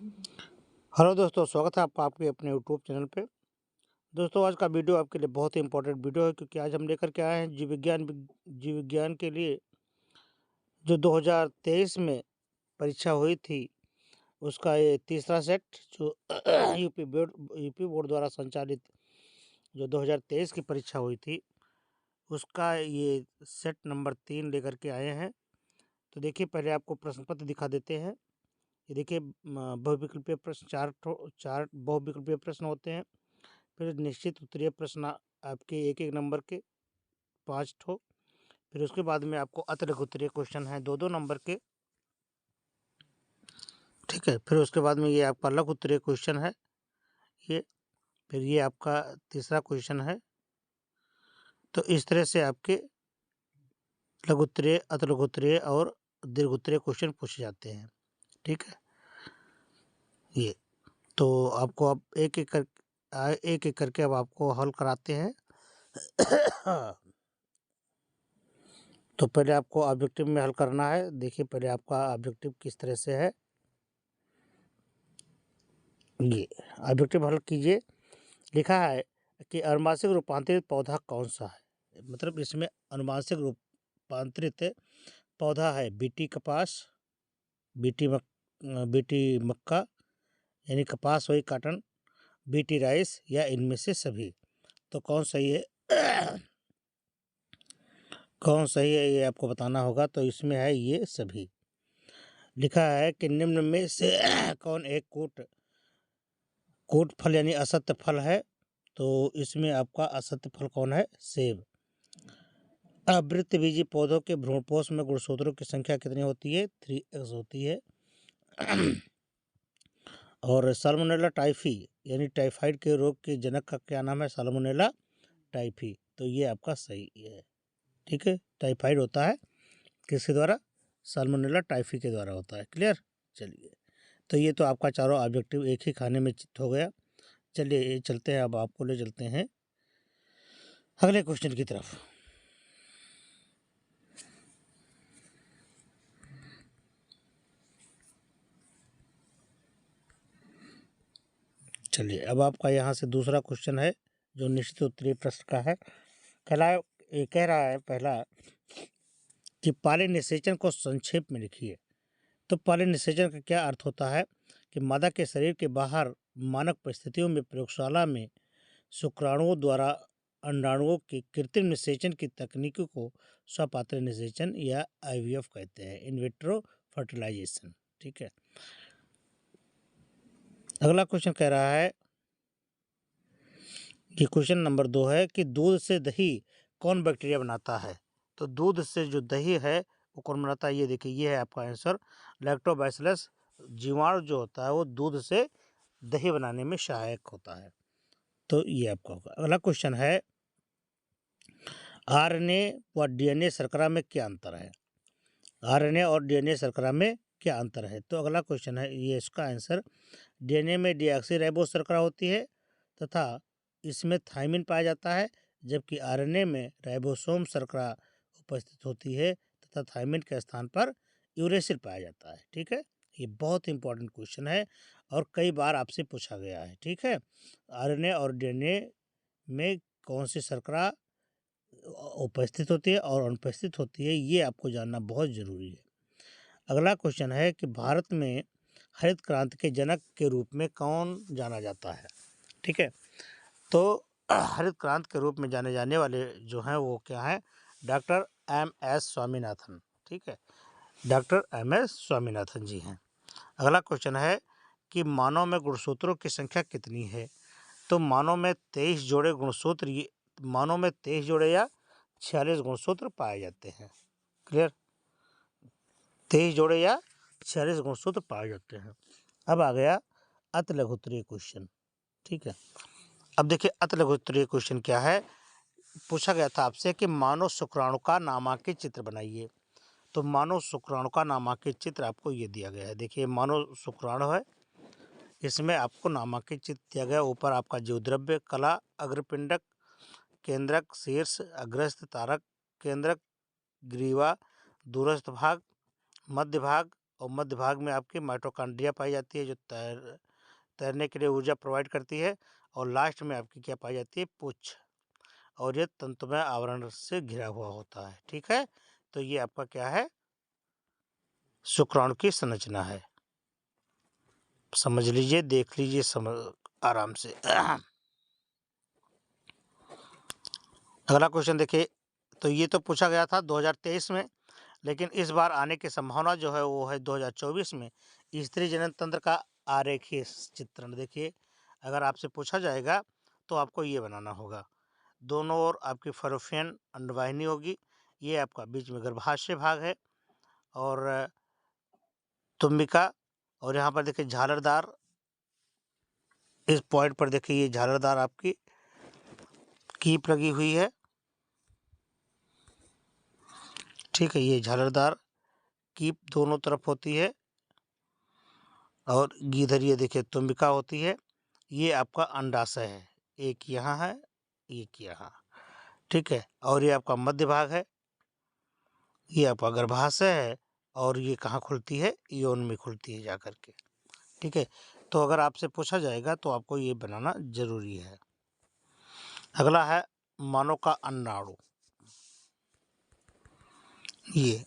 Hello दोस्तों, स्वागत है आपका आपके अपने यूट्यूब चैनल पे। दोस्तों, आज का वीडियो आपके लिए बहुत ही इम्पोर्टेंट वीडियो है, क्योंकि आज हम लेकर के आए हैं जीव विज्ञान के लिए जो 2023 में परीक्षा हुई थी, उसका ये तीसरा सेट जो यूपी बोर्ड द्वारा संचालित जो 2023 की परीक्षा हुई थी, उसका ये सेट नंबर 3 लेकर के आए हैं। तो देखिए, पहले आपको प्रश्न पत्र दिखा देते हैं। ये देखिए, बहुविकल्पीय प्रश्न चार बहुविकल्पीय प्रश्न होते हैं। फिर निश्चित उत्तरीय प्रश्न आपके एक एक नंबर के 5 ठो। फिर उसके बाद में आपको अतिरिक्त उत्तरीय क्वेश्चन हैं 2-2 नंबर के, ठीक है। फिर उसके बाद में ये आपका लघु उत्तरीय क्वेश्चन है ये। फिर ये आपका तीसरा क्वेश्चन है। तो इस तरह से आपके लघु उत्तरीय, अतिलघु उत्तरीय और दीर्घ उत्तरीय क्वेश्चन पूछे जाते हैं, ठीक है। ये तो आपको अब एक एक करके अब आपको हल कराते हैं। तो पहले आपको ऑब्जेक्टिव में हल करना है। देखिए, पहले आपका ऑब्जेक्टिव किस तरह से है। ये ऑब्जेक्टिव हल कीजिए। लिखा है कि अनुवांशिक रूपांतरित पौधा कौन सा है। मतलब इसमें अनुवांशिक रूपांतरित पौधा है बीटी कपास, बीटी मक्का यानी कपास वही कॉटन, बीटी राइस या इनमें से सभी। तो कौन सही है कौन सही है ये आपको बताना होगा। तो इसमें है ये सभी। लिखा है कि निम्न में से कौन एक कूट फल यानी असत्य फल है। तो इसमें आपका असत्य फल कौन है? सेब। आवृतबीजी पौधों के भ्रूणपोष में गुणसूत्रों की संख्या कितनी होती है? 3x होती है। और साल्मोनेला टाइफी यानी टाइफाइड के रोग के जनक का क्या नाम है? Salmonella typhi. तो ये आपका सही है, ठीक है। टाइफाइड होता है किसके द्वारा? साल्मोनेला टाइफी के द्वारा होता है। क्लियर? चलिए, तो ये तो आपका चारों ऑब्जेक्टिव एक ही खाने में चित्त हो गया। चलिए चलते हैं, अब आपको ले चलते हैं अगले क्वेश्चन की तरफ। चलिए, अब आपका यहाँ से दूसरा क्वेश्चन है जो निश्चित उत्तरीय प्रश्न का है। ये कह रहा है पहला कि पालिनिषेचन को संक्षेप में लिखिए। तो पालिनिषेचन का क्या अर्थ होता है कि मादा के शरीर के बाहर मानक परिस्थितियों में प्रयोगशाला में शुक्राणुओं द्वारा अंडाणुओं के कृत्रिम निषेचन की तकनीक को स्वपात्र निषेचन या आईवीएफ कहते हैं, इन विट्रो फर्टिलाइजेशन, ठीक है। अगला क्वेश्चन कह रहा है कि क्वेश्चन नंबर 2 है कि दूध से दही कौन बैक्टीरिया बनाता है। तो दूध से जो दही है वो कौन बनाता है? ये देखिए, ये है आपका आंसर। लैक्टोबैसिलस जीवाणु जो होता है वो दूध से दही बनाने में सहायक होता है। तो ये आपका होगा। अगला क्वेश्चन है आरएनए व डीएनए शर्करा में क्या अंतर है? आरएनए और डीएनए शर्करा में क्या अंतर है? तो अगला क्वेश्चन है, ये इसका आंसर, डीएनए में डीऑक्सीराइबोस शर्करा होती है तथा इसमें थायमिन पाया जाता है, जबकि आरएनए में राइबोसोम शर्करा उपस्थित होती है तथा थायमिन के स्थान पर यूरेसिल पाया जाता है, ठीक है। ये बहुत इंपॉर्टेंट क्वेश्चन है और कई बार आपसे पूछा गया है, ठीक है। आरएनए और डीएनए में कौन सी शर्करा उपस्थित होती है और अनुपस्थित होती है, ये आपको जानना बहुत ज़रूरी है। अगला क्वेश्चन है कि भारत में हरित क्रांति के जनक के रूप में कौन जाना जाता है, ठीक है। तो हरित क्रांति के रूप में जाने जाने वाले जो हैं वो क्या हैं? Doctor MS. स्वामीनाथन, ठीक है। Doctor MS. स्वामीनाथन जी हैं। अगला क्वेश्चन है कि मानव में गुणसूत्रों की संख्या कितनी है? तो मानव में 23 जोड़े गुणसूत्र, मानव में 23 जोड़े या 46 गुणसूत्र पाए जाते हैं। क्लियर? 23 जोड़े या 46 गुणसूत्र पाए जाते हैं। अब आ गया अति लघुत्तरीय क्वेश्चन, ठीक है। अब देखिए, अति लघुत्तरीय क्वेश्चन क्या है। पूछा गया था आपसे कि मानव शुक्राणु का नामांकित चित्र बनाइए। तो मानव शुक्राणु का नामांकित चित्र आपको ये दिया गया है। देखिए, मानव शुक्राणु है, इसमें आपको नामांकित चित्र दिया गया। ऊपर आपका जीवद्रव्य, कला, अग्रपिंडक, केंद्रक, शीर्ष, अग्रस्थ, तारक, केंद्रक, ग्रीवा, दूरस्थ भाग, मध्य भाग और मध्य भाग में आपकी माइटोकॉन्ड्रिया पाई जाती है जो तैरने के लिए ऊर्जा प्रोवाइड करती है, और लास्ट में आपकी क्या पाई जाती है, पुच्छ, और ये तंतुमय आवरण से घिरा हुआ होता है। ठीक है, तो ये आपका क्या है, शुक्राणु की संरचना है। समझ लीजिए, देख लीजिए आराम से। अगला क्वेश्चन देखिए, तो ये तो पूछा गया था 2023 में, लेकिन इस बार आने की संभावना जो है वो है 2024 में। स्त्री जनन तंत्र का आरेखीय चित्रण देखिए, अगर आपसे पूछा जाएगा तो आपको ये बनाना होगा। दोनों ओर आपकी फरोफियन अंडवाहिनी होगी, ये आपका बीच में गर्भाशय भाग है, और तुम्बिका, और यहाँ पर देखिए झालरदार, इस पॉइंट पर देखिए ये झालरदार आपकी कीप लगी हुई है। ठीक है, ये झालरदार कीप दोनों तरफ होती है, और इधर ये देखिए तुम्बिका होती है। ये आपका अंडाशय है, एक यहाँ है, एक यहाँ। ठीक है, और ये आपका मध्य भाग है, ये आपका गर्भाशय है, और ये कहाँ खुलती है, यौन में खुलती है जाकर के। ठीक है, तो अगर आपसे पूछा जाएगा तो आपको ये बनाना जरूरी है। अगला है मानव का अंडाणु। ये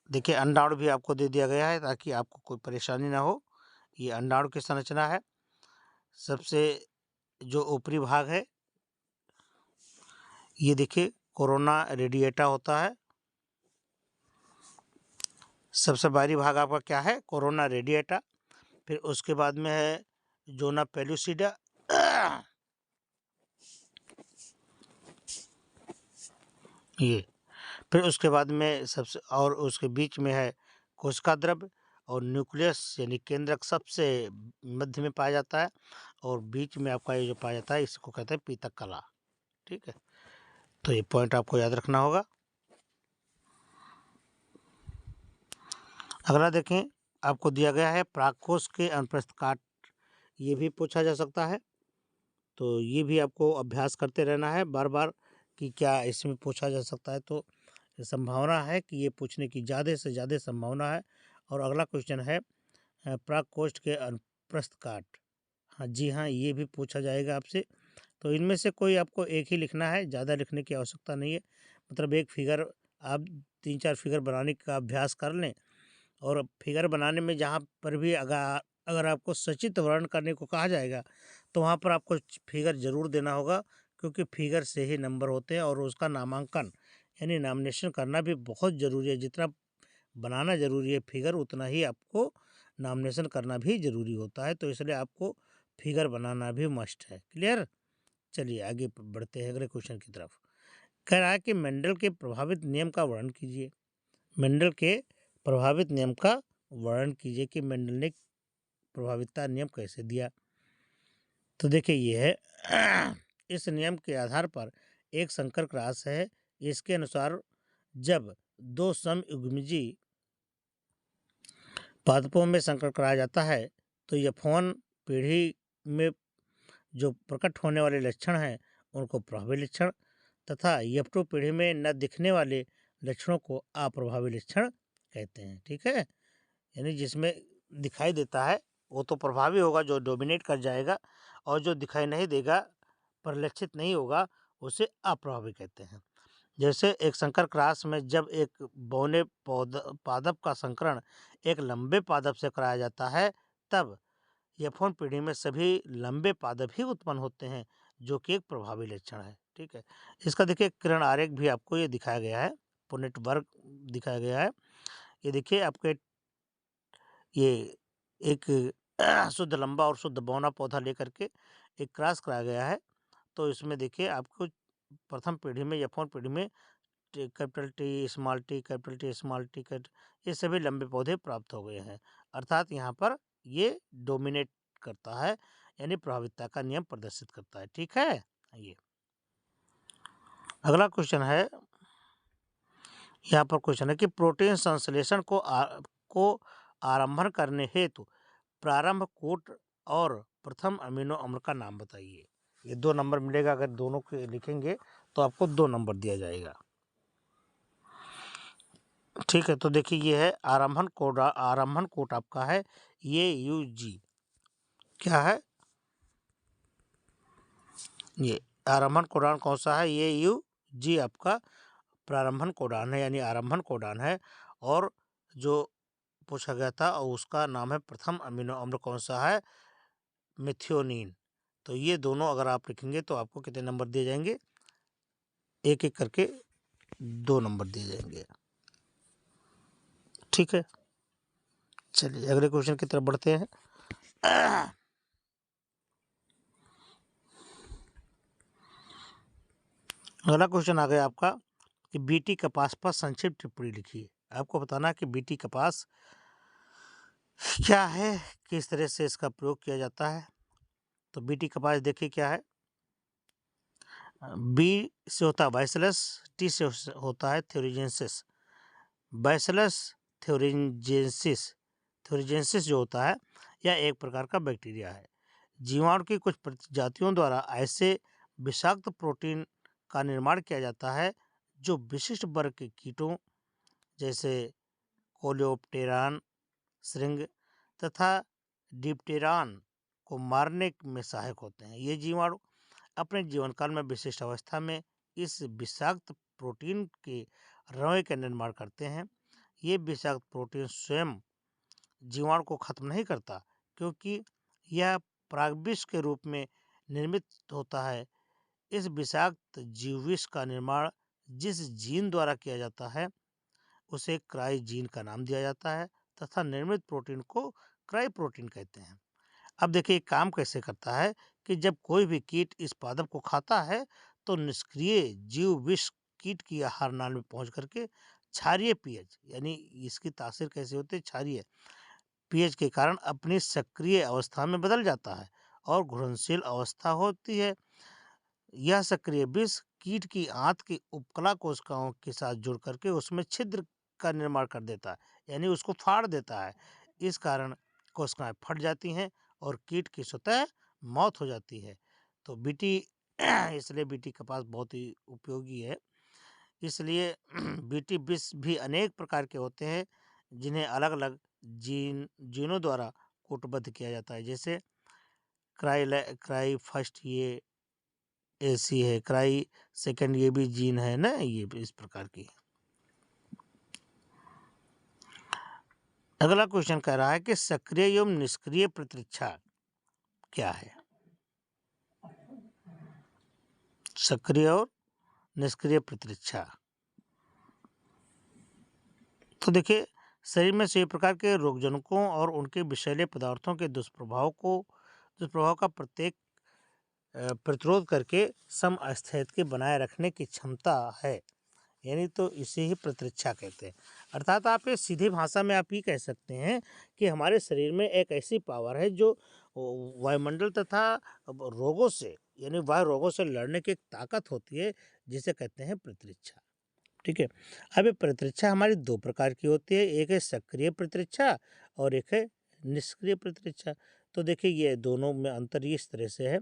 देखिए अंडाणु भी आपको दे दिया गया है ताकि आपको कोई परेशानी ना हो। ये अंडाणु की संरचना है। सबसे जो ऊपरी भाग है, ये देखिए कोरोना रेडिएटा होता है। सबसे बाहरी भाग आपका क्या है, कोरोना रेडिएटा। फिर उसके बाद में है जोना पेलुसिडा, ये। फिर उसके बाद में सबसे, और उसके बीच में है कोशिका द्रव्य, और न्यूक्लियस यानी केंद्रक सबसे मध्य में पाया जाता है, और बीच में आपका ये जो पाया जाता है इसको कहते हैं पीतक कला। ठीक है, तो ये पॉइंट आपको याद रखना होगा। अगला देखें, आपको दिया गया है प्राकोष के अनुप्रस्थ काट, ये भी पूछा जा सकता है, तो ये भी आपको अभ्यास करते रहना है बार बार कि क्या इसमें पूछा जा सकता है। तो संभावना है कि ये पूछने की ज़्यादा से ज़्यादा संभावना है। और अगला क्वेश्चन है प्राकोष्ठ के अनुप्रस्थ काट। हाँ जी हाँ, ये भी पूछा जाएगा आपसे। तो इनमें से कोई आपको एक ही लिखना है, ज़्यादा लिखने की आवश्यकता नहीं है। मतलब एक फिगर, आप 3-4 फिगर बनाने का अभ्यास कर लें, और फिगर बनाने में जहाँ पर भी अगर आपको सचित्र वर्णन करने को कहा जाएगा तो वहाँ पर आपको फिगर ज़रूर देना होगा, क्योंकि फिगर से ही नंबर होते हैं, और उसका नामांकन यानी नॉमिनेशन करना भी बहुत ज़रूरी है। जितना बनाना ज़रूरी है फिगर, उतना ही आपको नॉमिनेशन करना भी ज़रूरी होता है। तो इसलिए आपको फिगर बनाना भी मस्ट है। क्लियर? चलिए आगे बढ़ते हैं अगले क्वेश्चन की तरफ। कह रहा है कि मेंडल के प्रभावित नियम का वर्णन कीजिए। मेंडल के प्रभावित नियम का वर्णन कीजिए कि मेंडल ने प्रभावितता नियम कैसे दिया। तो देखिए ये है, इस नियम के आधार पर एक संकर क्रॉस है। इसके अनुसार जब दो समयुग्मजी पादपों में संकर कराया जाता है तो F1 पीढ़ी में जो प्रकट होने वाले लक्षण हैं उनको प्रभावी लक्षण, तथा F2 पीढ़ी में न दिखने वाले लक्षणों को अप्रभावी लक्षण कहते हैं। ठीक है, यानी जिसमें दिखाई देता है वो तो प्रभावी होगा, जो डोमिनेट कर जाएगा, और जो दिखाई नहीं देगा, परिलक्षित नहीं होगा, उसे अप्रभावी कहते हैं। जैसे एक संकर क्रॉस में जब एक बौने पादप का संकरण एक लंबे पादप से कराया जाता है, तब F1 पीढ़ी में सभी लंबे पादप ही उत्पन्न होते हैं, जो कि एक प्रभावी लक्षण है। ठीक है, इसका देखिए किरण आरेख भी आपको ये दिखाया गया है, पुनेट वर्ग दिखाया गया है। ये देखिए आपके ये एक शुद्ध लंबा और शुद्ध बौना पौधा लेकर के एक क्रॉस कराया गया है। तो इसमें देखिए आपको प्रथम पीढ़ी में F1 पीढ़ी में capital T small T, capital T small T, ये सभी लंबे पौधे प्राप्त हो गए हैं। अर्थात यहाँ पर ये डोमिनेट करता है, यानी प्रभावितता का नियम प्रदर्शित करता है। ठीक है, ये अगला क्वेश्चन है। यहाँ पर क्वेश्चन है कि प्रोटीन संश्लेषण को आरंभन करने हेतु प्रारंभ कोट और प्रथम अमीनो अम्ल का नाम बताइए। ये 2 नंबर मिलेगा, अगर दोनों के लिखेंगे तो आपको 2 नंबर दिया जाएगा। ठीक है, तो देखिए ये है आरंभन कोड आपका है AUG। क्या है ये आरंभन कोडान? कौन सा है? AUG आपका प्रारंभन कोडान है, यानी आरंभन कोडान है। और जो पूछा गया था और उसका नाम है प्रथम अमीनो अम्ल कौन सा है? मिथियोनीन। तो ये दोनों अगर आप लिखेंगे तो आपको कितने नंबर दिए जाएंगे? एक एक करके 2 नंबर दिए जाएंगे। ठीक है, चलिए अगले क्वेश्चन की तरफ बढ़ते हैं। अगला क्वेश्चन आ गया आपका कि बीटी कपास पर संक्षिप्त टिप्पणी लिखिए। आपको बताना कि बीटी कपास क्या है, किस तरह से इसका प्रयोग किया जाता है। तो बीटी कपास देखिए क्या है। बी से होता है बैसिलस, टी से होता है थ्योरीजेंसिस। बैसिलस थ्योरीजेंसिस, थ्योरीजेंसिस जो होता है यह एक प्रकार का बैक्टीरिया है। जीवाणु की कुछ प्रजातियों द्वारा ऐसे विषाक्त प्रोटीन का निर्माण किया जाता है जो विशिष्ट वर्ग के कीटों जैसे कोलियोप्टेरान, श्रृंग तथा डिप्टेरान को मारने में सहायक होते हैं। ये जीवाणु अपने जीवन काल में विशिष्ट अवस्था में इस विषाक्त प्रोटीन के रौए का निर्माण करते हैं। ये विषाक्त प्रोटीन स्वयं जीवाणु को खत्म नहीं करता, क्योंकि यह परागविष के रूप में निर्मित होता है। इस विषाक्त जीवविष का निर्माण जिस जीन द्वारा किया जाता है उसे क्राई जीन का नाम दिया जाता है तथा निर्मित प्रोटीन को क्राई प्रोटीन कहते हैं। अब देखिए काम कैसे करता है कि जब कोई भी कीट इस पादप को खाता है तो निष्क्रिय जीव विष कीट की आहार नाल में पहुंच करके क्षारीय पीएच, यानी इसकी तासीर कैसी होती है? क्षारीय पीएच के कारण अपनी सक्रिय अवस्था में बदल जाता है और घुलनशील अवस्था होती है। यह सक्रिय विष कीट की आंत की उपकला कोशिकाओं के साथ जुड़ करके उसमें छिद्र का निर्माण कर देता है, यानी उसको फाड़ देता है। इस कारण कोशिकाएं फट जाती हैं और कीट की स्वतः मौत हो जाती है। तो बीटी इसलिए बीटी कपास बहुत ही उपयोगी है। इसलिए बीटी विष भी अनेक प्रकार के होते हैं जिन्हें अलग अलग जीनों द्वारा कूटबद्ध किया जाता है। जैसे क्राई फर्स्ट ये ऐसी है, क्राई सेकंड ये भी जीन है ना, ये भी इस प्रकार की। अगला क्वेश्चन कह रहा है कि सक्रिय एवं निष्क्रिय प्रतिरक्षा क्या है? सक्रिय और निष्क्रिय प्रतिरक्षा। तो देखिए शरीर में सभी प्रकार के रोगजनकों और उनके विषैले पदार्थों के दुष्प्रभाव का प्रत्येक प्रतिरोध करके समअस्थैतिक बनाए रखने की क्षमता है, यानी तो इसे ही प्रतिरक्षा कहते हैं। अर्थात आप ये सीधी भाषा में आप ये कह सकते हैं कि हमारे शरीर में एक ऐसी पावर है जो वायुमंडल तथा रोगों से, यानी वायु रोगों से लड़ने की एक ताकत होती है, जिसे कहते हैं प्रतिरक्षा। ठीक है, अब ये प्रतिरक्षा हमारी 2 प्रकार की होती है, एक है सक्रिय प्रतिरक्षा और एक है निष्क्रिय प्रतिरक्षा। तो देखिए ये दोनों में अंतर इस तरह से है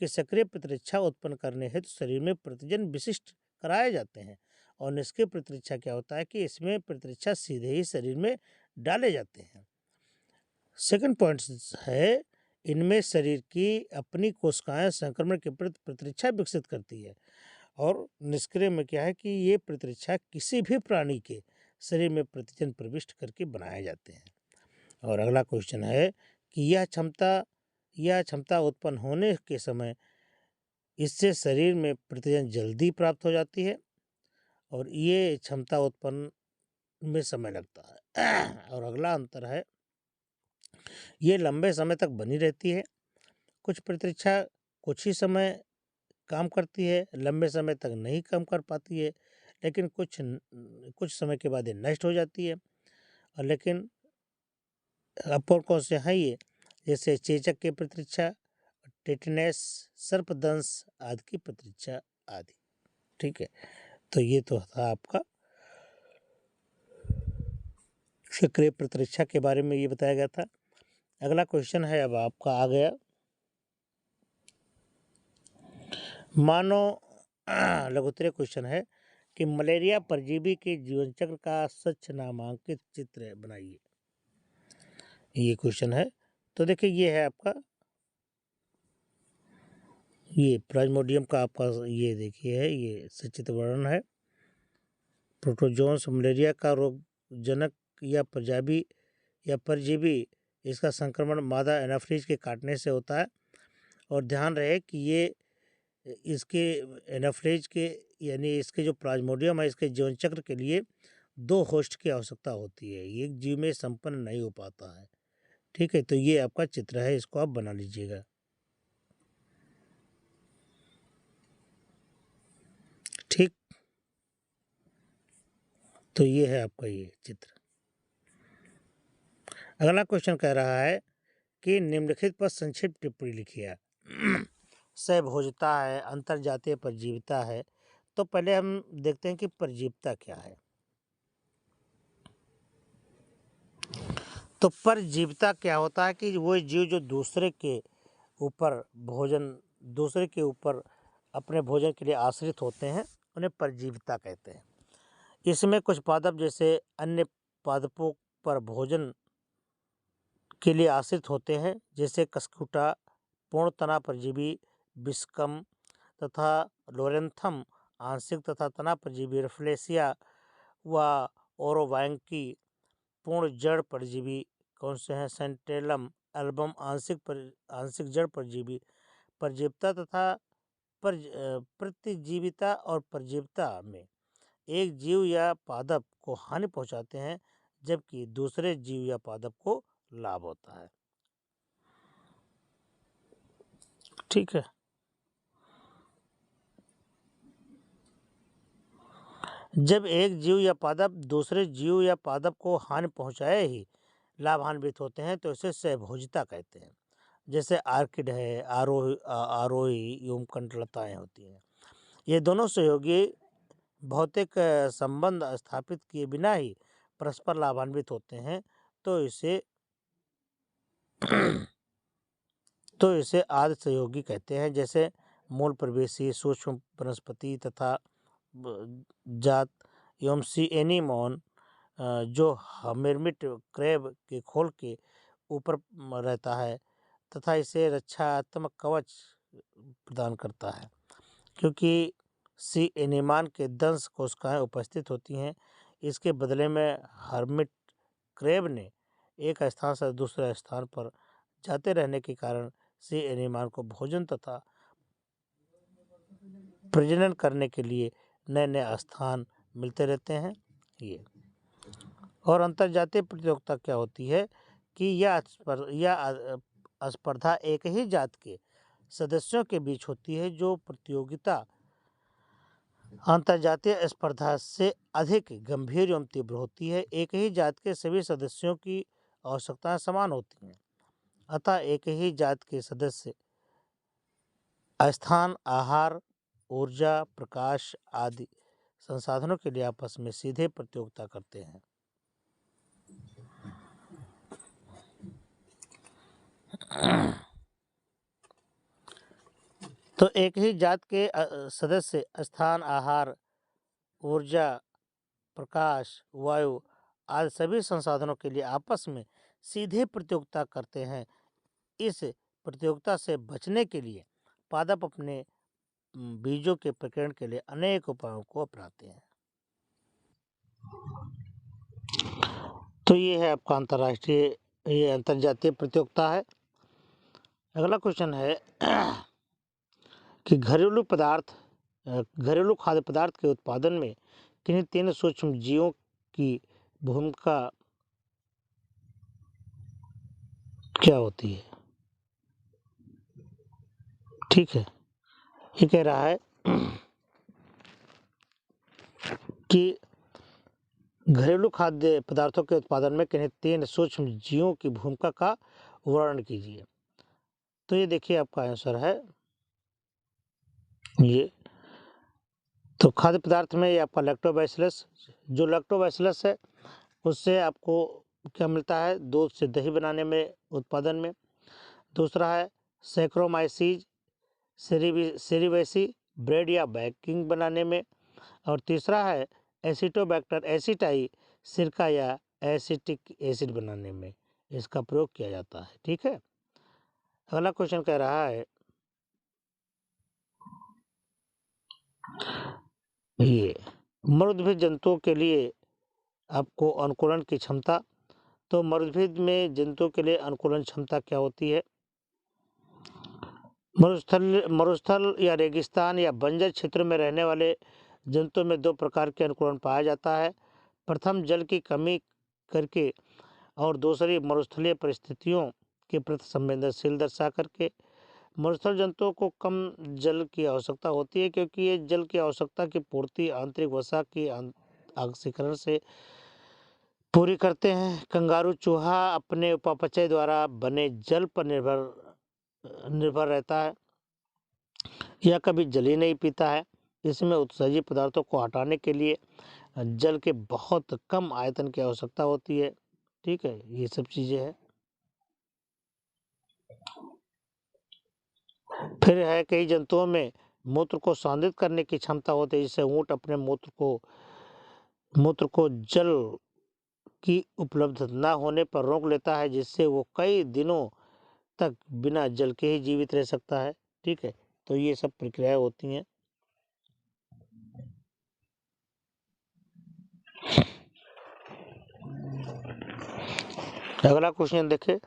कि सक्रिय प्रतिरक्षा उत्पन्न करने हेतु शरीर में प्रतिजन विशिष्ट कराए जाते हैं, और निष्क्रिय प्रतिरक्षा क्या होता है कि इसमें प्रतिरक्षा सीधे ही शरीर में डाले जाते हैं। सेकंड पॉइंट है, इनमें शरीर की अपनी कोशिकाएं संक्रमण के प्रति प्रतिरक्षा विकसित करती है, और निष्क्रिय में क्या है कि ये प्रतिरक्षा किसी भी प्राणी के शरीर में प्रतिजन प्रविष्ट करके बनाए जाते हैं। और अगला क्वेश्चन है कि यह क्षमता उत्पन्न होने के समय इससे शरीर में प्रतिजन जल्दी प्राप्त हो जाती है, और ये क्षमता उत्पन्न में समय लगता है। और अगला अंतर है, ये लंबे समय तक बनी रहती है। कुछ प्रतिरक्षा कुछ ही समय काम करती है, लंबे समय तक नहीं काम कर पाती है, लेकिन कुछ समय के बाद ये नष्ट हो जाती है। और लेकिन अपर कौन से हैं ये? जैसे चेचक की प्रतिरक्षा, टेटनस, सर्पदंश आदि की प्रतिरक्षा आदि। ठीक है, तो ये तो था आपका सक्रिय प्रतिरक्षा के बारे में ये बताया गया था। अगला क्वेश्चन है अब आपका आ गया, मानो लघुत्तरीय क्वेश्चन है कि मलेरिया परजीवी के जीवन चक्र का सच नामांकित चित्र बनाइए। ये क्वेश्चन है। तो देखिए ये है आपका ये प्लाज्मोडियम का आपका ये देखिए है, ये सचित्र वर्णन है। प्रोटोजोन्स मलेरिया का रोगजनक या परजीवी इसका संक्रमण मादा एनाफ्रीज के काटने से होता है। और ध्यान रहे कि ये इसके एनाफ्रीज के यानी इसके जो प्लाज्मोडियम है इसके जीवन चक्र के लिए 2 होस्ट की आवश्यकता होती है, एक जीव में संपन्न नहीं हो पाता है। ठीक है, तो ये आपका चित्र है, इसको आप बना लीजिएगा। ठीक, तो ये है आपका ये चित्र। अगला क्वेश्चन कह रहा है कि निम्नलिखित पर संक्षिप्त टिप्पणी लिखिए। सहभोजता है, अंतरजातीय परजीविता है। तो पहले हम देखते हैं कि परजीविता क्या है। तो परजीविता क्या होता है कि वो जीव जो दूसरे के ऊपर अपने भोजन के लिए आश्रित होते हैं, उन्हें परजीविता कहते हैं। इसमें कुछ पादप जैसे अन्य पादपों पर भोजन के लिए आश्रित होते हैं, जैसे कस्कुटा, पूर्ण तना परजीवी बिस्कम तथा लोरेंथम, आंशिक तथा तना परजीवी रफलेसिया व ओरोवाइंकी, पूर्ण जड़ परजीवी कौन से हैं सेंटेलम एल्बम, आंशिक जड़ परजीवी। परजीविता तथा प्रतिजीविता और परजीविता में एक जीव या पादप को हानि पहुंचाते हैं, जबकि दूसरे जीव या पादप को लाभ होता है। ठीक है, जब एक जीव या पादप दूसरे जीव या पादप को हानि पहुंचाए ही लाभान्वित होते हैं तो इसे सहभोजिता कहते हैं। जैसे आर्किड है, आरोही एवं कंटलताएं होती हैं। ये दोनों सहयोगी भौतिक संबंध स्थापित किए बिना ही परस्पर लाभान्वित होते हैं, तो इसे आदि सहयोगी कहते हैं। जैसे मूल प्रवेशी, सूक्ष्म वनस्पति तथा जात एवं सी एनीमोन जो हर्मिट क्रैब के खोल के ऊपर रहता है तथा इसे रक्षात्मक कवच प्रदान करता है, क्योंकि सी एनीमान के दंश कोशिकाएं उपस्थित होती हैं। इसके बदले में हर्मिट क्रैब ने एक स्थान से दूसरे स्थान पर जाते रहने के कारण सी एनीमान को भोजन तथा प्रजनन करने के लिए नए नए स्थान मिलते रहते हैं। ये और अंतर्जातीय प्रतियोगिता क्या होती है कि यह स्पर्धा एक ही जात के सदस्यों के बीच होती है। जो प्रतियोगिता अंतर्जातीय स्पर्धा से अधिक गंभीर एवं तीव्र होती है। एक ही जात के सभी सदस्यों की आवश्यकताएं समान होती हैं, अतः एक ही जात के सदस्य स्थान, आहार, ऊर्जा, प्रकाश आदि संसाधनों के लिए आपस में सीधे प्रतियोगिता करते हैं। तो एक ही जात के सदस्य स्थान, आहार, ऊर्जा, प्रकाश, वायु आदि सभी संसाधनों के लिए आपस में सीधे प्रतियोगिता करते हैं। इस प्रतियोगिता से बचने के लिए पादप अपने बीजों के प्रकीर्णन के लिए अनेक उपायों को अपनाते हैं। तो ये है आपका अंतरजातीय प्रतियोगिता है। अगला क्वेश्चन है कि घरेलू खाद्य पदार्थ के उत्पादन में किन्हीं 3 सूक्ष्म जीवों की भूमिका क्या होती है। ठीक है, ये कह रहा है कि घरेलू खाद्य पदार्थों के उत्पादन में किन्हीं 3 सूक्ष्म जीवों की भूमिका का वर्णन कीजिए। तो ये देखिए आपका आंसर है ये। तो खाद्य पदार्थ में ये आपका लैक्टोबैसिलस, जो लैक्टोबैसिलस है उससे आपको क्या मिलता है, दूध से दही बनाने में उत्पादन में। दूसरा है सैक्रोमाइसीज सेरिवेसी, ब्रेड या बेकिंग बनाने में। और तीसरा है एसिटोबैक्टर एसिटाई सिरका या एसिटिक एसिड बनाने में इसका प्रयोग किया जाता है। ठीक है, अगला क्वेश्चन कह रहा है ये मरुद्भिद जंतुओं के लिए आपको अनुकूलन की क्षमता, तो मरुद्भिद में जंतुओं के लिए अनुकूलन क्षमता क्या होती है? मरुस्थल या रेगिस्तान या बंजर क्षेत्रों में रहने वाले जंतुओं में दो प्रकार के अनुकूलन पाया जाता है। प्रथम जल की कमी करके और दूसरी मरुस्थलीय परिस्थितियों के प्रति संवेदनशील दर्शा करके। मरुस्थल जंतुओं को कम जल की आवश्यकता होती है क्योंकि ये जल की आवश्यकता की पूर्ति आंतरिक वसा की ऑक्सीकरण से पूरी करते हैं। कंगारू चूहा अपने उपापचय द्वारा बने जल पर निर्भर रहता है, यह कभी जल ही नहीं पीता है। इसमें उत्सर्जी पदार्थों को हटाने के लिए जल के बहुत कम आयतन की आवश्यकता होती है। ठीक है, ये सब चीजें हैं। फिर है कई जंतुओं में मूत्र को सांद्रित करने की क्षमता होती है, जिससे ऊंट अपने मूत्र को जल की उपलब्ध न होने पर रोक लेता है, जिससे वो कई दिनों तक बिना जल के ही जीवित रह सकता है। ठीक है, तो ये सब प्रक्रियाएं होती हैं। अगला क्वेश्चन देखिए,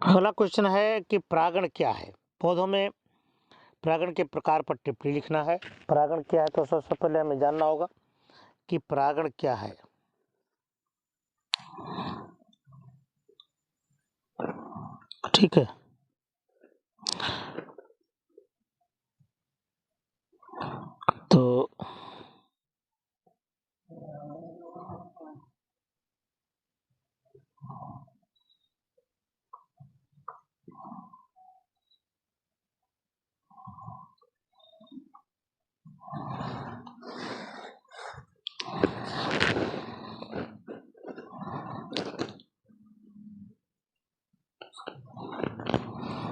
अगला क्वेश्चन है कि परागण क्या है? पौधों में परागण के प्रकार पर टिप्पणी लिखना है। परागण क्या है तो सबसे पहले हमें जानना होगा कि परागण क्या है। ठीक है, तो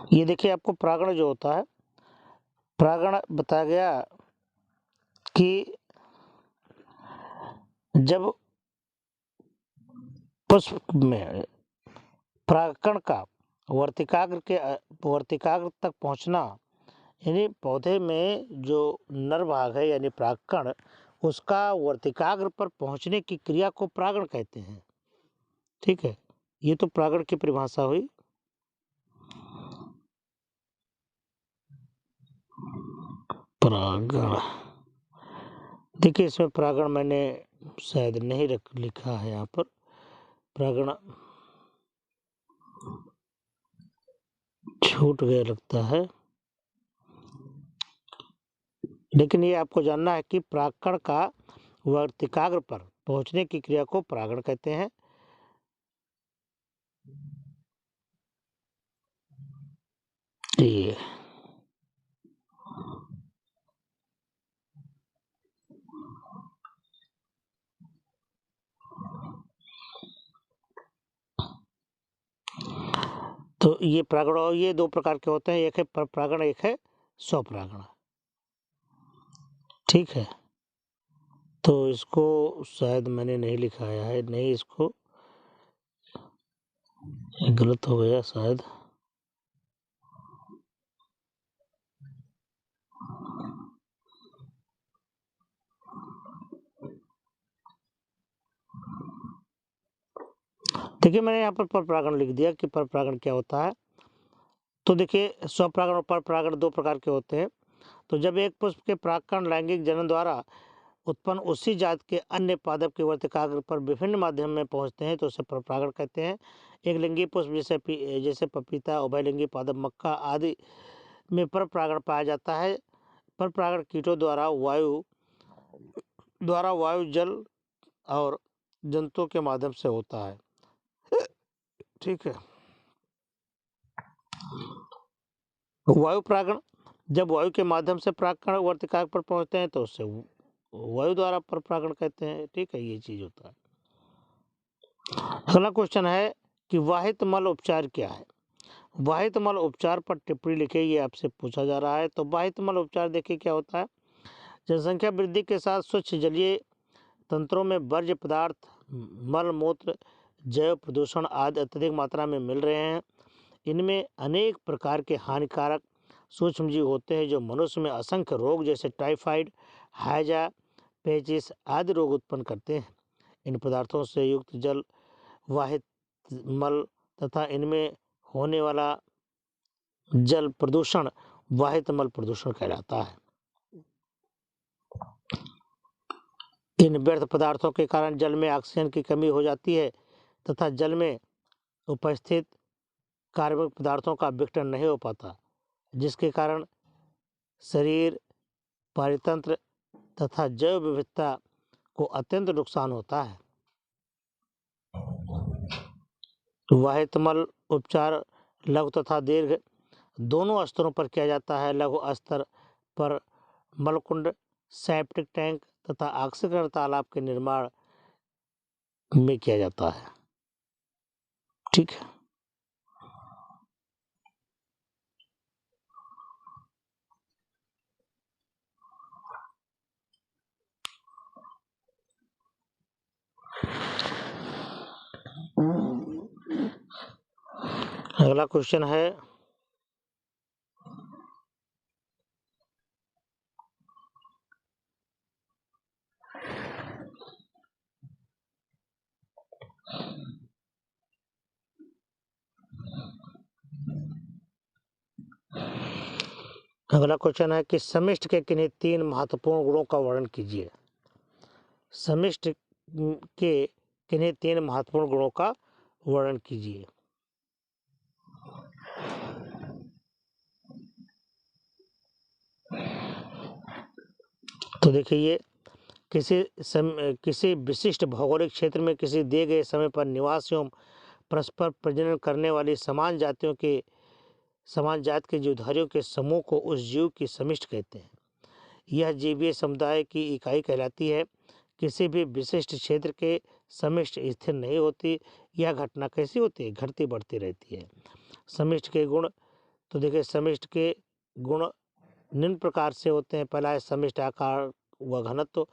ये देखिए, आपको परागण जो होता है, परागण बताया गया कि जब पुष्प में परागकण का वर्तिकाग्र तक पहुंचना, यानी पौधे में जो नर भाग है यानी परागकण, उसका वर्तिकाग्र पर पहुंचने की क्रिया को परागण कहते हैं। ठीक है, ये तो परागण की परिभाषा हुई। परागण देखिए, इसमें परागण मैंने शायद नहीं लिखा है, यहाँ पर परागण छूट गया लगता है, लेकिन ये आपको जानना है कि परागकण का वर्तिकाग्र पर पहुंचने की क्रिया को परागण कहते हैं। ये तो ये परागण, और ये दो प्रकार के होते हैं, एक है परागण, एक है स्वपरागण। ठीक है, तो इसको शायद मैंने नहीं लिखाया है, नहीं, इसको गलत हो गया शायद। देखिए, मैंने यहाँ पर परपरागण लिख दिया कि परपरागण क्या होता है। तो देखिए, स्वपरागण और परपरागण दो प्रकार के होते हैं। तो जब एक पुष्प के परागकण लैंगिक जनन द्वारा उत्पन्न उसी जात के अन्य पादप के वर्तिकाग्र पर विभिन्न माध्यम में पहुंचते हैं तो उसे परपरागण कहते हैं। एक लिंगी पुष्प जैसे पपीता, उभयलिंगी पादप, मक्का आदि में परपरागण पाया जाता है। परपरागण कीटों द्वारा वायु, जल और जंतुओं के माध्यम से होता है। ठीक है, वायु परागण, जब वायु के माध्यम से परागकण वर्तिकाग्र पर पहुंचते हैं तो उससे वायु द्वारा परपरागण कहते हैं। ठीक है, ये चीज होता है। अगला क्वेश्चन है कि वाहित मल उपचार क्या है? वाहित मल उपचार पर टिप्पणी लिखे, ये आपसे पूछा जा रहा है। तो वाहित मल उपचार देखिए क्या होता है। जनसंख्या वृद्धि के साथ स्वच्छ जलीय तंत्रों में वर्ज्य पदार्थ, मल मूत्र, जैव प्रदूषण आदि अत्यधिक मात्रा में मिल रहे हैं। इनमें अनेक प्रकार के हानिकारक सूक्ष्मजीव होते हैं जो मनुष्य में असंख्य रोग जैसे टाइफाइड, हैजा, पेचिस आदि रोग उत्पन्न करते हैं। इन पदार्थों से युक्त जल वाहित मल तथा इनमें होने वाला जल प्रदूषण वाहित मल प्रदूषण कहलाता है। इन व्यर्थ पदार्थों के कारण जल में ऑक्सीजन की कमी हो जाती है तथा जल में उपस्थित कार्बनिक पदार्थों का विघटन नहीं हो पाता, जिसके कारण शरीर, पारितंत्र तथा जैव विविधता को अत्यंत नुकसान होता है। वाहित मल उपचार लघु तथा दीर्घ दोनों स्तरों पर किया जाता है। लघु स्तर पर मलकुंड, सेप्टिक टैंक तथा ऑक्सीकरण तालाब के निर्माण में किया जाता है। ठीक है। अगला क्वेश्चन है, कि समष्टि के किन्हीं 3 महत्वपूर्ण गुणों का वर्णन कीजिए। समष्टि के किन्हीं 3 महत्वपूर्ण गुणों का वर्णन कीजिए। तो देखिए, किसी विशिष्ट भौगोलिक क्षेत्र में किसी दिए गए समय पर निवास एवं परस्पर प्रजनन करने वाली समान जात के जीवधारियों के समूह को उस जीव की समष्टि कहते हैं। यह जीवीय समुदाय की इकाई कहलाती है। किसी भी विशिष्ट क्षेत्र के समष्टि स्थिर नहीं होती। यह घटना कैसी होती है? घटती बढ़ती रहती है। समष्टि के गुण, तो देखिए समष्टि के गुण निम्न प्रकार से होते हैं। पहला है समष्टि आकार व घनत्व,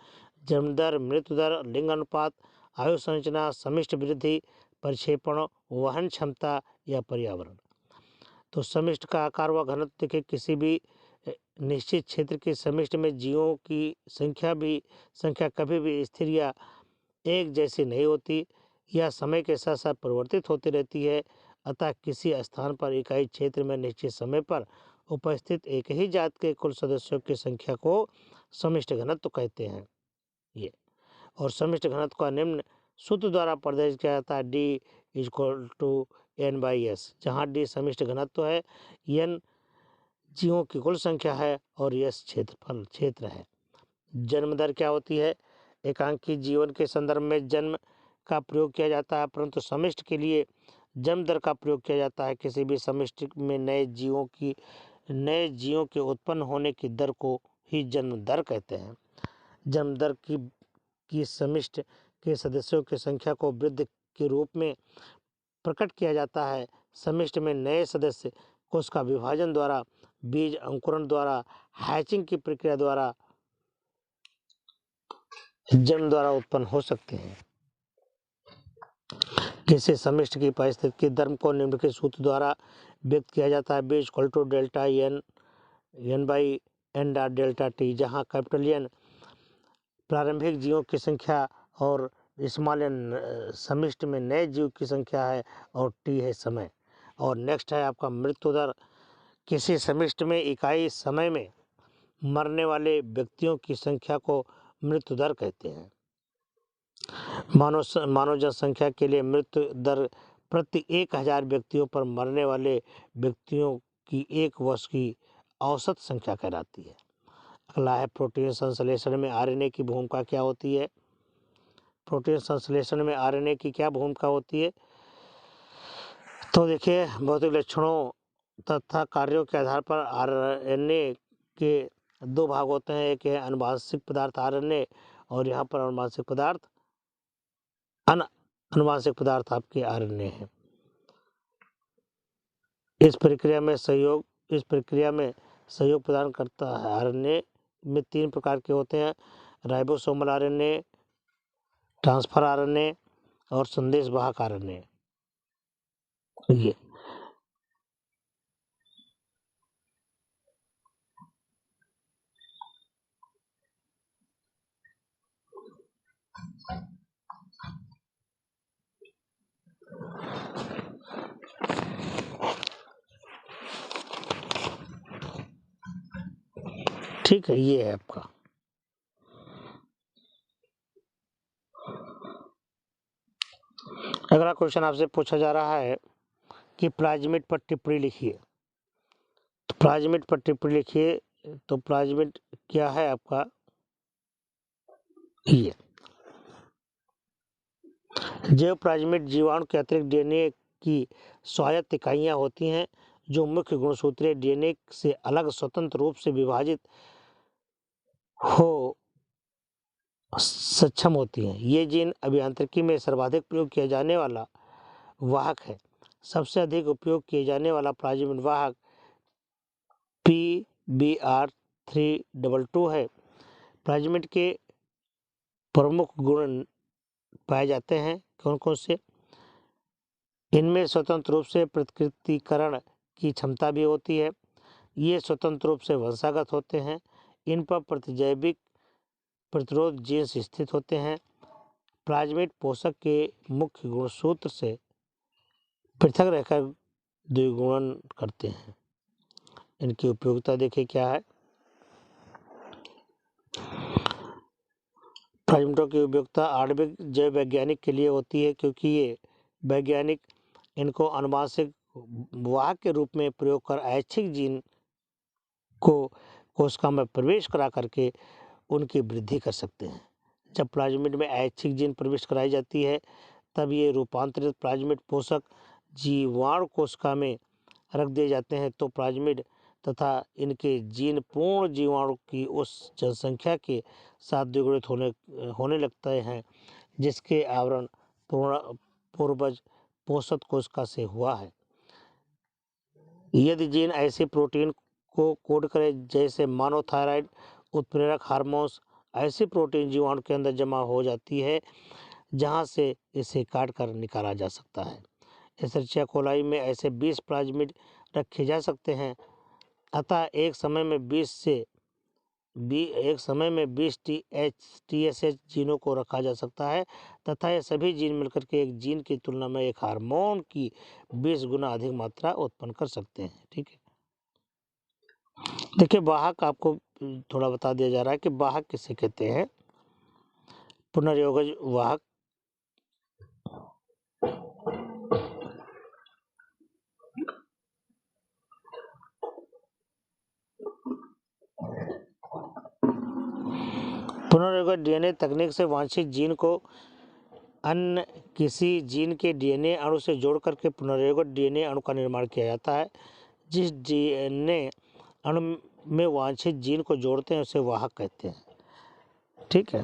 जन्म दर, मृत्यु दर, लिंग अनुपात, आयु संरचना, समष्टि वृद्धि, परिक्षेपण, वहन क्षमता या पर्यावरण। तो समष्टि का आकार व घनत्व देखिए, किसी भी निश्चित क्षेत्र की समष्टि में जीवों की संख्या कभी भी स्थिर या एक जैसी नहीं होती। यह समय के साथ साथ परिवर्तित होती रहती है। अतः किसी स्थान पर इकाई क्षेत्र में निश्चित समय पर उपस्थित एक ही जात के कुल सदस्यों की संख्या को समष्टि घनत्व कहते हैं। ये और समष्टि घनत्व का निम्न सूत्र द्वारा प्रदर्शित किया जाता है। डी इक्वल टू n/s, जहाँ डी समष्टि घनत्व है, n जीवों की कुल संख्या है और यस क्षेत्र है। जन्म दर क्या होती है? एकांकी जीवन के संदर्भ में जन्म का प्रयोग किया जाता है, परंतु समष्टि के लिए जन्म दर का प्रयोग किया जाता है। किसी भी समष्टि में नए जीवों के उत्पन्न होने की दर को ही जन्म दर कहते हैं। जन्म दर की समष्टि के सदस्यों की संख्या को वृद्धि के रूप में प्रकट किया जाता है। समष्टि में नए सदस्य कोष का विभाजन द्वारा, बीज अंकुरण द्वारा, हैचिंग की प्रक्रिया द्वारा, जन्म द्वारा उत्पन्न हो सकते हैं। किसी समष्टि की पारिस्थितिकी धर्म को निम्नलिखित सूत्र द्वारा व्यक्त किया जाता है। B equal to delta n/n dot delta t, जहाँ कैपिटल N प्रारंभिक जीवों की संख्या और स्मॉल n समष्टि में नए जीव की संख्या है और टी है समय। और नेक्स्ट है आपका मृत्यु दर। किसी समष्टि में इकाई समय में मरने वाले व्यक्तियों की संख्या को मृत्यु दर कहते हैं। मानव जनसंख्या के लिए मृत्यु दर प्रति 1000 व्यक्तियों पर मरने वाले व्यक्तियों की एक वर्ष की औसत संख्या कहलाती है। अगला है प्रोटीन संश्लेषण में आरएनए की भूमिका क्या होती है? प्रोटीन संश्लेषण में आरएनए की क्या भूमिका होती है? तो देखिए, भौतिक लक्षणों तथा कार्यों के आधार पर आरएनए के 2 भाग होते हैं। एक है अनुवांशिक पदार्थ आरएनए और यहाँ पर अनुवांशिक पदार्थ आपके आरएनए है। इस प्रक्रिया में सहयोग प्रदान करता है। आरएनए में 3 प्रकार के होते हैं, राइबोसोमल आरएनए, ट्रांसफर आरएनए और संदेश वाहक आरएनए। ये ठीक है, ये है आपका। अगला क्वेश्चन आपसे पूछा जा रहा है कि प्लाज्मिड पर टिप्पणी लिखिए। तो प्लाज्मिड पर टिप्पणी लिखिए, तो प्लाज्मिड क्या है आपका, ये जैव प्लाज्मिड जीवाणु के अतिरिक्त डीएनए की स्वायत्त इकाइयां होती हैं जो मुख्य गुणसूत्रीय डीएनए से अलग स्वतंत्र रूप से विभाजित हो सक्षम होती हैं। ये जीन अभियांत्रिकी में सर्वाधिक प्रयोग किया जाने वाला वाहक है। सबसे अधिक उपयोग किए जाने वाला प्लाज्मिड वाहक PBr322 है। प्लाज्मिड के प्रमुख गुण पाए जाते हैं कौन कौन से, इनमें स्वतंत्र रूप से प्रतिकृतिकरण की क्षमता भी होती है। ये स्वतंत्र रूप से वंशागत होते हैं। इन पर प्रतिजैविक प्रतिरोध जीन्स स्थित होते हैं। प्लाज्मिड पोषक के मुख्य गुणसूत्र से पृथक रहकर द्विगुणन करते हैं। इनकी उपयोगिता देखिए क्या है। प्लाज्मिडों की उपयोगिता आणविक जैव वैज्ञानिक के लिए होती है, क्योंकि ये वैज्ञानिक इनको आनुवंशिक वाहक के रूप में प्रयोग कर ऐच्छिक जीन को कोशिका में प्रवेश करा करके उनकी वृद्धि कर सकते हैं। जब प्लाज्मिड में ऐच्छिक जीन प्रवेश कराई जाती है तब ये रूपांतरित प्लाज्मिड पोषक जीवाणु कोशिका में रख दिए जाते हैं। तो प्लाज्मिड तथा इनके जीन पूर्ण जीवाणु की उस जनसंख्या के साथ द्विगुणित होने लगते हैं जिसके आवरण पूर्वज पोषक कोशिका से हुआ है। यदि जीन ऐसे प्रोटीन को कोड करे जैसे मोनोथायराइड उत्प्रेरक हार्मोन्स, ऐसी प्रोटीन जीवाणु के अंदर जमा हो जाती है जहां से इसे काट कर निकाला जा सकता है। एशेरिचिया कोलाई में ऐसे 20 प्लाज्मिड रखे जा सकते हैं। अतः एक समय में 20 TSH जीनों को रखा जा सकता है तथा ये सभी जीन मिलकर के एक जीन की तुलना में एक हार्मोन की 20 गुना अधिक मात्रा उत्पन्न कर सकते हैं। ठीक है, देखिए वाहक आपको थोड़ा बता दिया जा रहा है कि वाहक किसे कहते हैं। पुनर्योगज वाहक, पुनर्योगज डीएनए तकनीक से वांछित जीन को अन्य किसी जीन के डीएनए अणु से जोड़ करके पुनर्योगज डीएनए अणु का निर्माण किया जाता है। जिस डीएनए अणु में वांछित जीन को जोड़ते हैं उसे वाहक कहते हैं। ठीक है,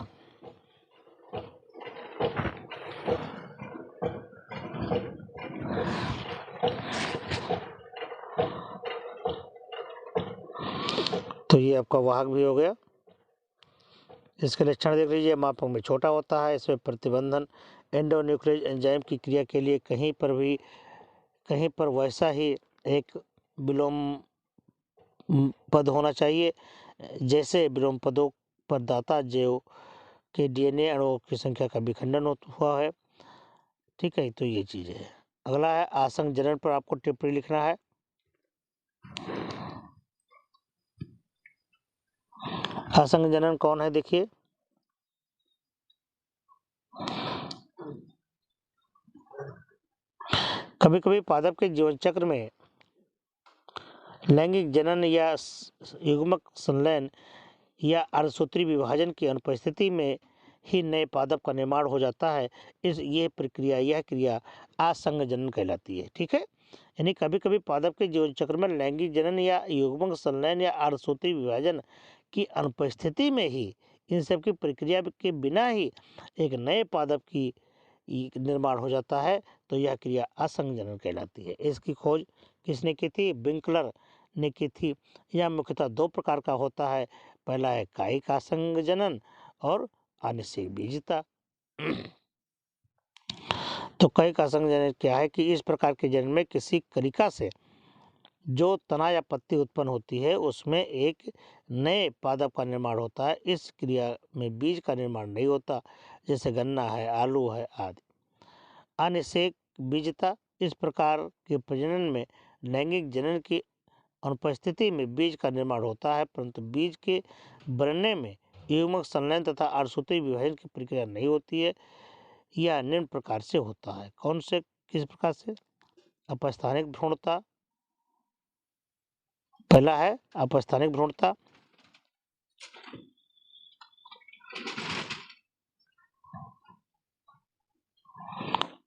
तो ये आपका वाहक भी हो गया। इसके लक्षण देख लीजिए, मापक में छोटा होता है, इसमें प्रतिबंधन एंडोन्यूक्लियस एंजाइम की क्रिया के लिए कहीं पर वैसा ही एक विलोम पद होना चाहिए जैसे विलोम पदों पर दाता जैव के डीएनए अणुओं की संख्या का विखंडन हुआ है। ठीक है, तो ये चीज है। अगला है आसंग जनन पर आपको टिप्पणी लिखना है। आसंग जनन कौन है, देखिए कभी कभी पादप के जीवन चक्र में लैंगिक जनन या युग्मक संलयन या अर्धसूत्री विभाजन की अनुपस्थिति में ही नए पादप का निर्माण हो जाता है। यह क्रिया आसंग जनन कहलाती है। ठीक है, यानी कभी कभी पादप के जीवन चक्र में लैंगिक जनन या युग्मक संलयन या अर्धसूत्री विभाजन की अनुपस्थिति में ही इन सब की प्रक्रिया के बिना ही एक नए पादप की निर्माण हो जाता है तो यह क्रिया असंगजनन कहलाती है। इसकी खोज किसने की थी? विंकलर ने की थी। यह मुख्यतः दो प्रकार का होता है। पहला है कायिक असंगजनन और अनिश्चयी बीजता। तो कायिक असंगजनन क्या है कि इस प्रकार के जनन में किसी कलिका से जो तना या पत्ती उत्पन्न होती है उसमें एक नए पादप का निर्माण होता है। इस क्रिया में बीज का निर्माण नहीं होता, जैसे गन्ना है, आलू है आदि। अनिषेक बीजता, इस प्रकार के प्रजनन में लैंगिक जनन की अनुपस्थिति में बीज का निर्माण होता है, परंतु बीज के बनने में युग्मक संलयन तथा अर्धसूत्री विभाजन की प्रक्रिया नहीं होती है। यह निम्न प्रकार से होता है। कौन से, किस प्रकार से? अपस्थानिक भ्रूणता, पहला है अपस्थानिक भ्रूणता।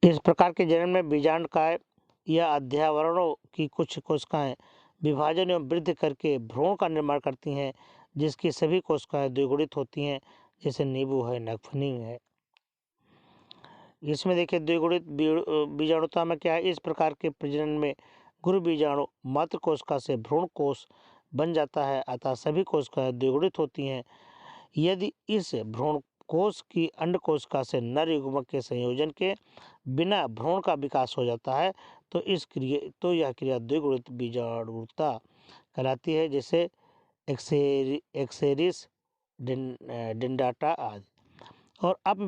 इस प्रकार के जनन में बीजांडकाय या अध्यावरणों की कुछ कोशिकाएं विभाजन एवं वृद्धि करके भ्रूण का निर्माण करती हैं, जिसकी सभी कोशिकाएं द्विगुणित होती हैं, जैसे नींबू है, नगफनी है। इसमें देखिए द्विगुणित बीजाणुता में क्या है, इस प्रकार के प्रजनन में गुरु बीजाणु मातृ कोशिका से भ्रूण कोश बन जाता है, अतः सभी कोशिकाएं द्विगुणित होती हैं। यदि इस भ्रूण कोश की अंड कोशिका से नर युग्मक के संयोजन के बिना भ्रूण का विकास हो जाता है तो यह क्रिया द्विगुणित बीजाणुता कहलाती है, जैसे एक्सेरिस डेंडाटा आदि। और अब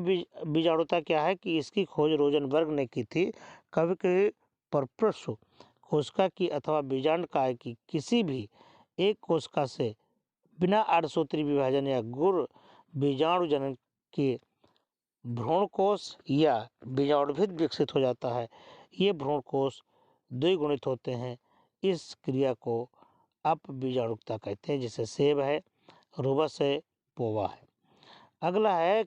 बीजाणुता क्या है कि इसकी खोज रोजनबर्ग ने की थी। कभी कभी परप्रसु कोशिका की अथवा बीजांडकाय की किसी भी एक कोशिका से बिना अर्धसूत्री विभाजन या गुण बीजाणु जनन के भ्रूण कोश या बीजाणुभिद विकसित हो जाता है। ये भ्रूण कोश द्विगुणित होते हैं। इस क्रिया को अपबीजाणुता कहते हैं, जैसे सेब है, रूबस है, पोवा है। अगला है,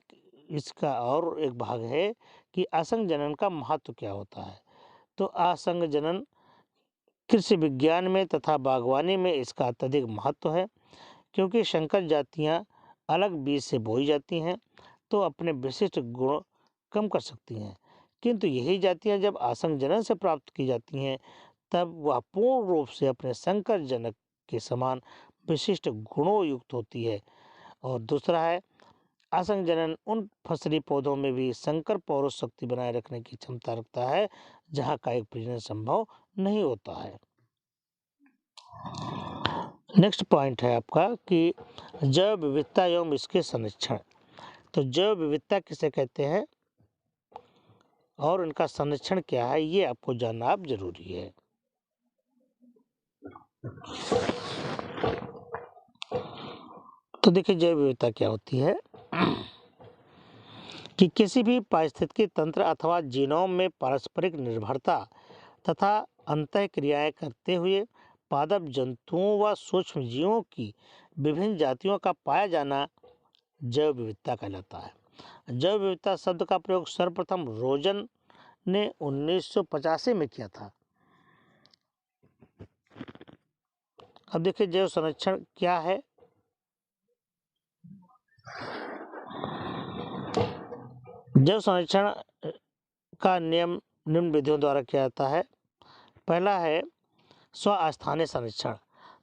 इसका और एक भाग है कि असंग जनन का महत्व क्या होता है। तो असंग जनन कृषि विज्ञान में तथा बागवानी में इसका अत्यधिक महत्व है, क्योंकि संकर जातियां अलग बीज से बोई जाती हैं तो अपने विशिष्ट गुण कम कर सकती हैं, किंतु यही जातियां जब आसंग जनन से प्राप्त की जाती हैं तब वह पूर्ण रूप से अपने संकर जनक के समान विशिष्ट गुणों युक्त होती है। और दूसरा है, आसंग जनन उन फसली पौधों में भी संकर पौरुष शक्ति बनाए रखने की क्षमता रखता है जहां कायिक प्रजनन संभव नहीं होता है। नेक्स्ट पॉइंट है आपका कि जैव विविधता एवं इसके संरक्षण। तो जैव विविधता किसे कहते हैं और इनका संरक्षण क्या है, ये आपको जानना आप जरूरी है। तो देखिए जैव विविधता क्या होती है कि किसी भी पारिस्थितिकी तंत्र अथवा जीनोम में पारस्परिक निर्भरता तथा अंतःक्रियाएं करते हुए पादप जंतुओं व सूक्ष्म जीवों की विभिन्न जातियों का पाया जाना जैव विविधता कहलाता है। जैव विविधता शब्द का प्रयोग सर्वप्रथम रोजन ने 1985 में किया था। अब देखिए जैव संरक्षण क्या है। जैव संरक्षण का नियम निम्न विधियों द्वारा किया जाता है। पहला है स्वस्थानीय संरक्षण।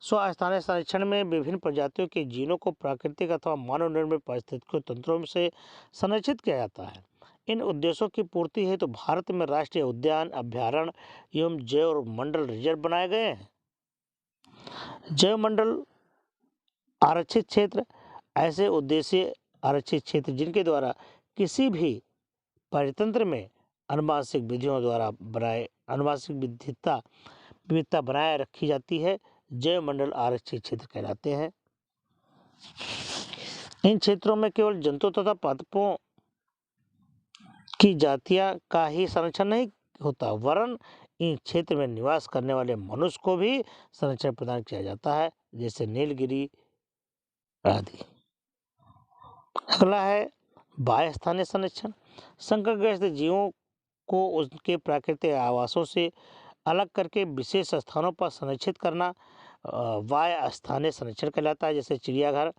स्वस्थानीय संरक्षण में विभिन्न प्रजातियों के जीनों को प्राकृतिक अथवा मानव निर्मित पारिस्थितिक तंत्रों से संरक्षित किया जाता है। इन उद्देश्यों की पूर्ति हेतु भारत में राष्ट्रीय उद्यान, अभ्यारण्य एवं जैव मंडल रिजर्व बनाए गए हैं। जैव मंडल आरक्षित क्षेत्र ऐसे उद्देश्य आरक्षित क्षेत्र जिनके द्वारा किसी भी परितंत्र में अनुवांशिक विधियों द्वारा बनाए अनुवांशिक विविधता बनाए रखी जाती है, जैव मंडल आरक्षित क्षेत्र कहलाते हैं। इन क्षेत्रों में केवल जंतु तथा पादपों की जातियां का ही संरक्षण नहीं होता, वरन इन क्षेत्र में निवास करने वाले मनुष्य को भी संरक्षण प्रदान किया जाता है, जैसे नीलगिरी आदि। अगला है बाह्य स्थानीय संरक्षण। संकटग्रस्त जीवों को उनके प्राकृतिक आवासों से अलग करके विशेष स्थानों पर संरक्षित करना बाह्य स्थानीय संरक्षण कहलाता है, जैसे चिड़ियाघर,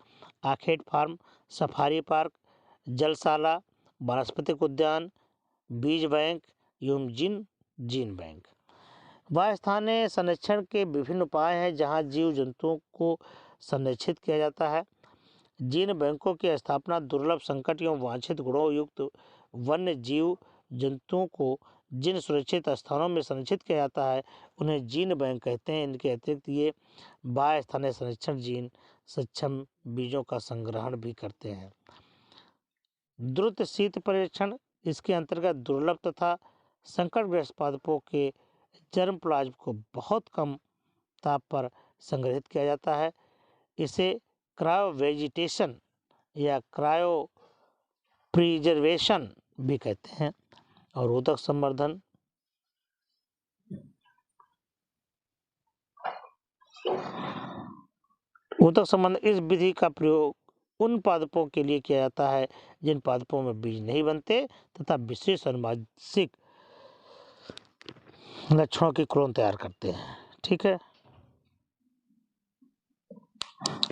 आखेट फार्म, सफारी पार्क, जलशाला, वनस्पतिक उद्यान, बीज बैंक एवं जीन बैंक। बाह्य संरक्षण के विभिन्न उपाय हैं जहां जीव जंतुओं को संरक्षित किया जाता है। जीन बैंकों की स्थापना दुर्लभ, संकट एवं वांछित गुणों युक्त वन्य जीव जंतुओं को जिन सुरक्षित स्थानों में संरक्षित किया जाता है उन्हें जीन बैंक कहते हैं। इनके अतिरिक्त ये बाह्य स्थानीय संरक्षण जीन सक्षम बीजों का संग्रहण भी करते हैं। द्रुत शीत पर्यवेक्षण, इसके अंतर्गत दुर्लभ तथा संकटग्रस्त पादपों के जर्म प्लाज्म को बहुत कम ताप पर संग्रहित किया जाता है। इसे क्रायो वेजिटेशन या क्रायो प्रिजर्वेशन भी कहते हैं। और ऊतक संवर्धन, इस विधि का प्रयोग उन पादपों के लिए किया जाता है जिन पादपों में बीज नहीं बनते तथा विशेष अनुवांशिक लक्षणों की क्लोन तैयार करते हैं। ठीक है।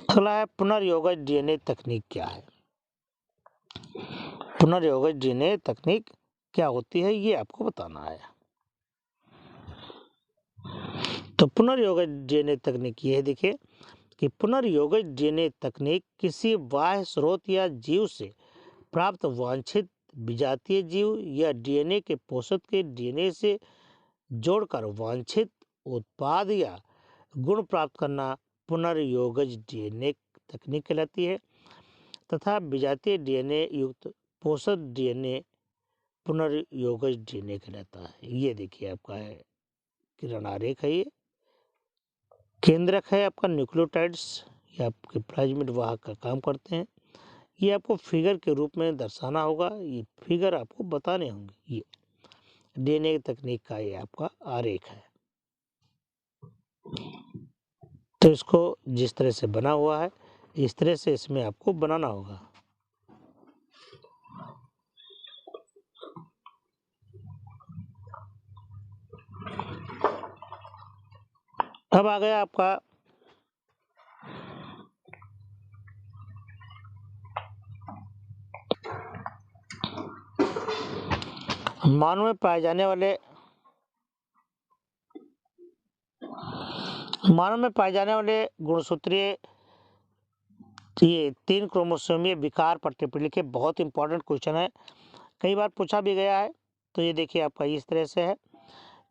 अगला है पुनर्योगज डीएनए तकनीक क्या है। पुनर्योगज डीएनए तकनीक क्या होती है ये आपको बताना है। तो पुनर्योगज डीएनए तकनीक ये है, देखिए कि पुनर्योगज डीएनए तकनीक किसी बाह्य स्रोत या जीव से प्राप्त वांछित विजातीय जीव या डीएनए के पोषक के डीएनए से जोड़कर वांछित उत्पाद या गुण प्राप्त करना पुनर्योगज डीएनए तकनीक कहलाती है तथा विजातीय डीएनए युक्त पोषक डीएनए पुनर्योगज डीएनए कहलाता है। ये देखिए आपका है किरण आरेख है, ये केंद्रक है आपका न्यूक्लियोटाइड्स, ये आपके प्लाज्मिड वाहक का काम करते हैं। ये आपको फिगर के रूप में दर्शाना होगा, ये फिगर आपको बताने होंगे। ये डीएनए तकनीक का ये आपका आरेख है। तो इसको जिस तरह से बना हुआ है इस तरह से इसमें आपको बनाना होगा। अब आ गया आपका मानव में पाए जाने वाले गुणसूत्रीय ये 3 क्रोमोसोमीय विकार पर टिप्पणी लिखे। बहुत इंपॉर्टेंट क्वेश्चन है, कई बार पूछा भी गया है। तो ये देखिए आपका इस तरह से है,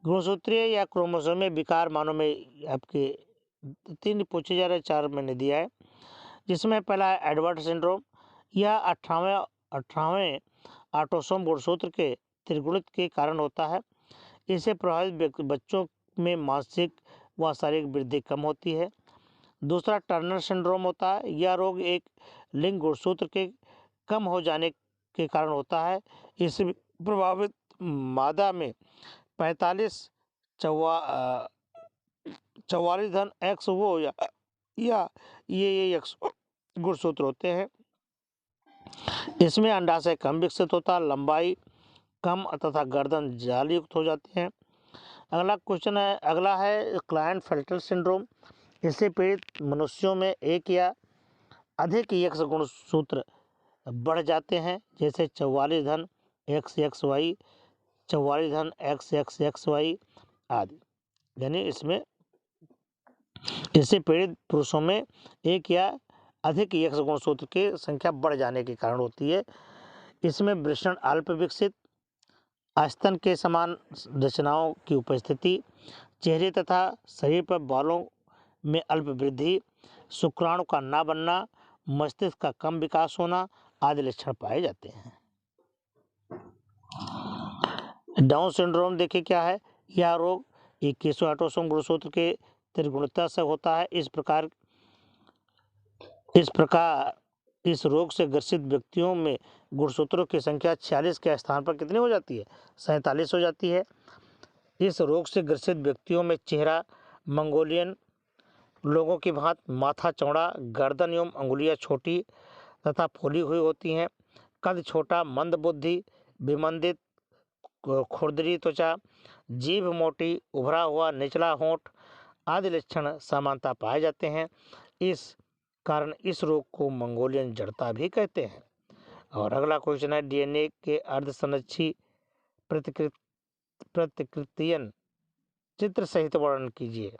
गुणसूत्रीय या क्रोमोसोमीय विकार मानव में आपके 3 पूछे जा रहे, 4 मैंने दिया है। जिसमें पहला है एडवर्ड सिंड्रोम। यह 18वें ऑटोसोम गुणसूत्र के त्रिगुणित के कारण होता है। इससे प्रभावित बच्चों में मानसिक व शारीरिक वृद्धि कम होती है। दूसरा टर्नर सिंड्रोम होता है। यह रोग एक लिंग गुणसूत्र के कम हो जाने के कारण होता है। इससे प्रभावित मादा में 44 धन एक्स वो या ये एक्स गुणसूत्र होते हैं। इसमें अंडाशय कम विकसित होता, लंबाई कम तथा गर्दन जाल युक्त हो जाती है। अगला है क्लाइनेफेल्टर सिंड्रोम। इससे पीड़ित मनुष्यों में एक या अधिक एक्स गुणसूत्र बढ़ जाते हैं, जैसे 44 धन XXY, 44 धन XXXY आदि। यानी इससे पीड़ित पुरुषों में एक या अधिक एक्स गुणसूत्र की संख्या बढ़ जाने के कारण होती है। इसमें वृषण अल्प विकसित, आस्तन के समान रचनाओं की उपस्थिति, चेहरे तथा शरीर पर बालों में अल्प वृद्धि, शुक्राणु का न बनना, मस्तिष्क का कम विकास होना आदि लक्षण पाए जाते हैं। डाउन सिंड्रोम देखिए क्या है। यह रोग 21वें ऑटोसोम गुणसूत्र के त्रिगुणितता से होता है। इस प्रकार इस रोग से ग्रसित व्यक्तियों में गुणसूत्रों की संख्या 46 के स्थान पर कितनी हो जाती है, 47 हो जाती है। इस रोग से ग्रसित व्यक्तियों में चेहरा मंगोलियन लोगों की भांति माथा चौड़ा, गर्दन एवं अंगुलियां छोटी तथा फूली हुई होती हैं, कद छोटा, मंद बुद्धि, विमंदित, खुरदरी त्वचा, जीभ मोटी, उभरा हुआ निचला होंठ आदि लक्षण समानता पाए जाते हैं। इस कारण इस रोग को मंगोलियन जड़ता भी कहते हैं। और अगला क्वेश्चन है, डीएनए के अर्धसंरक्षी प्रतिकृतियन चित्र सहित वर्णन कीजिए।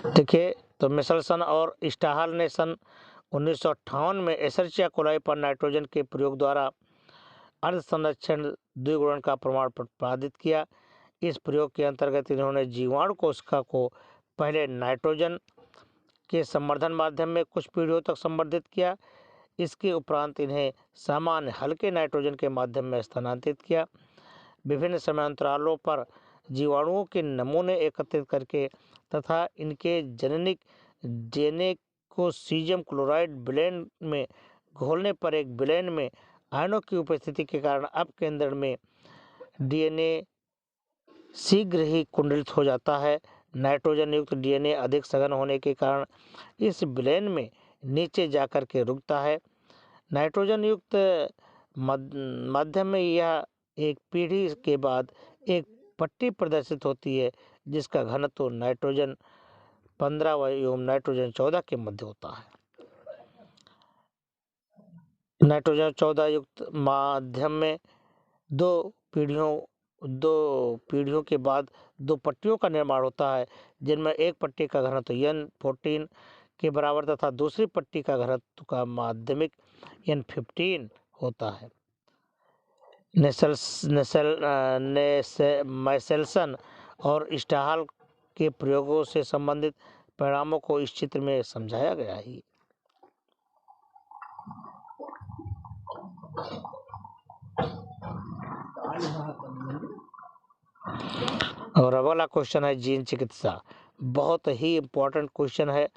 देखिए, तो मिचेल्सन और स्टाहल ने सन 1958 में एशेरिचिया कोलाई पर नाइट्रोजन के प्रयोग द्वारा अर्ध संरक्षण द्विगुणन का प्रमाण प्रतिपादित किया। इस प्रयोग के अंतर्गत इन्होंने जीवाणु कोशिका को पहले नाइट्रोजन के संवर्धन माध्यम में कुछ पीढ़ियों तक संवर्धित किया। इसके उपरांत इन्हें सामान्य हल्के नाइट्रोजन के माध्यम में स्थानांतरित किया। विभिन्न समयांतरालों पर जीवाणुओं के नमूने एकत्रित करके तथा इनके जननिक डीएनए को सीजियम क्लोराइड ब्लेंड में घोलने पर एक ब्लेंड में आयनों की उपस्थिति के कारण अपकेंद्रण में डीएनए शीघ्र ही कुंडलित हो जाता है। नाइट्रोजन युक्त डीएनए अधिक सघन होने के कारण इस ब्लेंड में नीचे जाकर के रुकता है। नाइट्रोजन युक्त माध्यम में यह एक पीढ़ी के बाद एक पट्टी प्रदर्शित होती है जिसका घनत्व नाइट्रोजन 15 एवं नाइट्रोजन 14 के मध्य होता है। नाइट्रोजन 14 युक्त माध्यम में दो पीढ़ियों के बाद दो पट्टियों का निर्माण होता है, जिनमें एक पट्टी का घनत्व N14 के बराबर तथा दूसरी पट्टी का घनत्व का माध्यमिक N15 होता है। मिचेल्सन और स्टाहल के प्रयोगों से संबंधित परिणामों को इस चित्र में समझाया गया है। और अगला क्वेश्चन है जीन चिकित्सा। बहुत ही इम्पोर्टेंट क्वेश्चन है।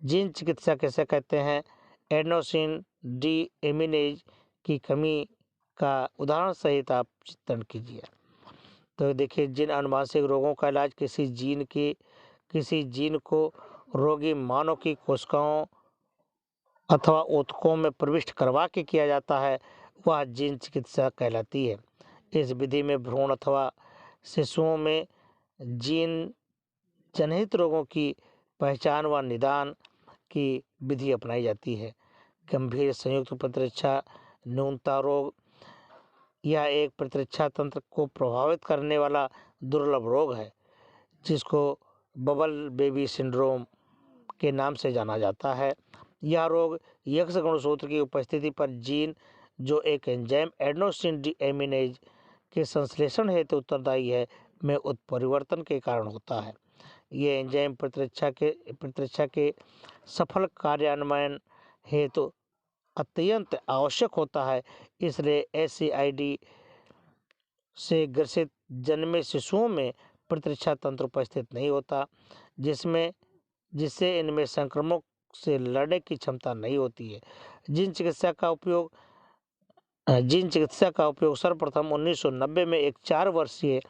जीन चिकित्सा कैसे कहते हैं? एडेनोसिन डीएमिनेज की कमी का उदाहरण सहित आप चित्रण कीजिए। तो देखिए, जिन अनुवांशिक रोगों का इलाज किसी जीन को रोगी मानव की कोशिकाओं अथवा ऊतकों में प्रविष्ट करवा के किया जाता है, वह जीन चिकित्सा कहलाती है। इस विधि में भ्रूण अथवा शिशुओं में जीन जनहित रोगों की पहचान व निदान की विधि अपनाई जाती है। गंभीर संयुक्त प्रतिरक्षा न्यूनता रोग यह एक प्रतिरक्षा तंत्र को प्रभावित करने वाला दुर्लभ रोग है, जिसको बबल बेबी सिंड्रोम के नाम से जाना जाता है। यह रोग यक्ष गुणसूत्र की उपस्थिति पर जीन जो एक एंजाइम एडेनोसिन डीएमिनेज के संश्लेषण हेतु उत्तरदायी है में उत्परिवर्तन के कारण होता है। ये एंजाइम प्रतिरक्षा के सफल कार्यान्वयन हेतु अत्यंत आवश्यक होता है। इसलिए SCID से ग्रसित जन्मे शिशुओं में प्रतिरक्षा तंत्र उपस्थित नहीं होता, जिससे इनमें संक्रमण से लड़ने की क्षमता नहीं होती है। जीन चिकित्सा का उपयोग सर्वप्रथम 1990 में एक 4 वर्षीय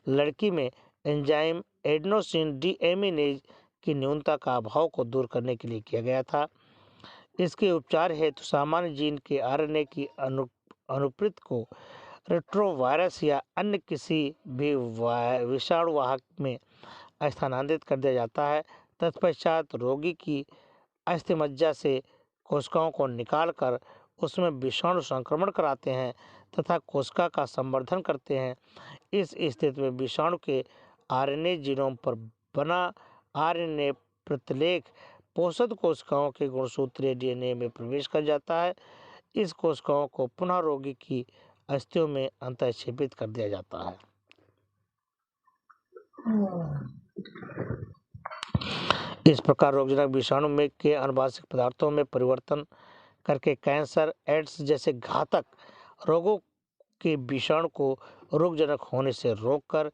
लड़की में एंजाइम एडेनोसिन डीएमिनेज की न्यूनता का अभाव को दूर करने के लिए किया गया था। इसके उपचार हेतु सामान्य जीन के RNA की अनुप्रति को रेट्रोवायरस या अन्य किसी भी विषाणु वाहक में स्थानांतरित कर दिया जाता है। तत्पश्चात रोगी की अस्थिमज्जा से कोशिकाओं को निकालकर उसमें विषाणु संक्रमण कराते हैं तथा कोशिका का संवर्धन करते हैं। इस स्थिति में विषाणु के RNA जीनोम पर बना RNA प्रतिलेख पोषक कोशिकाओं के गुणसूत्रीय DNA में प्रवेश कर जाता है। इस कोशिकाओं को पुनः रोगी की अस्थियों में अंतःक्षेपित कर दिया जाता है। इस प्रकार रोगजनक विषाणु में के आनुवंशिक पदार्थों में परिवर्तन करके कैंसर, एड्स जैसे घातक रोगों के विषाणु को रोगजनक होने से रोककर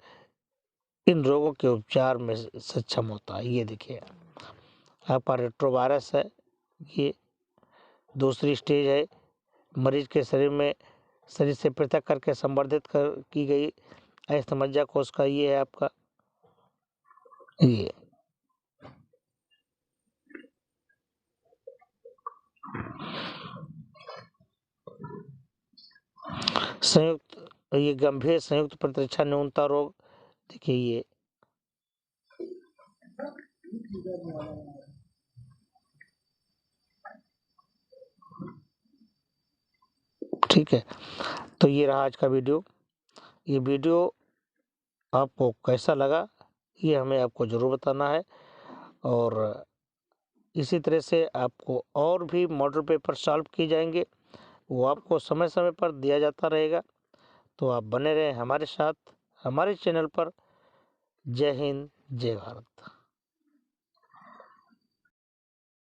इन रोगों के उपचार में सक्षम होता है। ये देखिए, आपका रेट्रोवायरस है, ये दूसरी स्टेज है। मरीज के शरीर से पृथक करके संवर्धित की गई अस्थिमज्जा कोशिका ये है आपका ये। ये गंभीर संयुक्त प्रतिरक्षा न्यूनता रोग, देखिए ये ठीक है, तो ये रहा आज का वीडियो। ये वीडियो आपको कैसा लगा ये हमें आपको ज़रूर बताना है, और इसी तरह से आपको और भी मॉडल पेपर सॉल्व किए जाएंगे, वो आपको समय समय पर दिया जाता रहेगा। तो आप बने रहें हमारे साथ, हमारे चैनल पर। जय हिंद, जय भारत।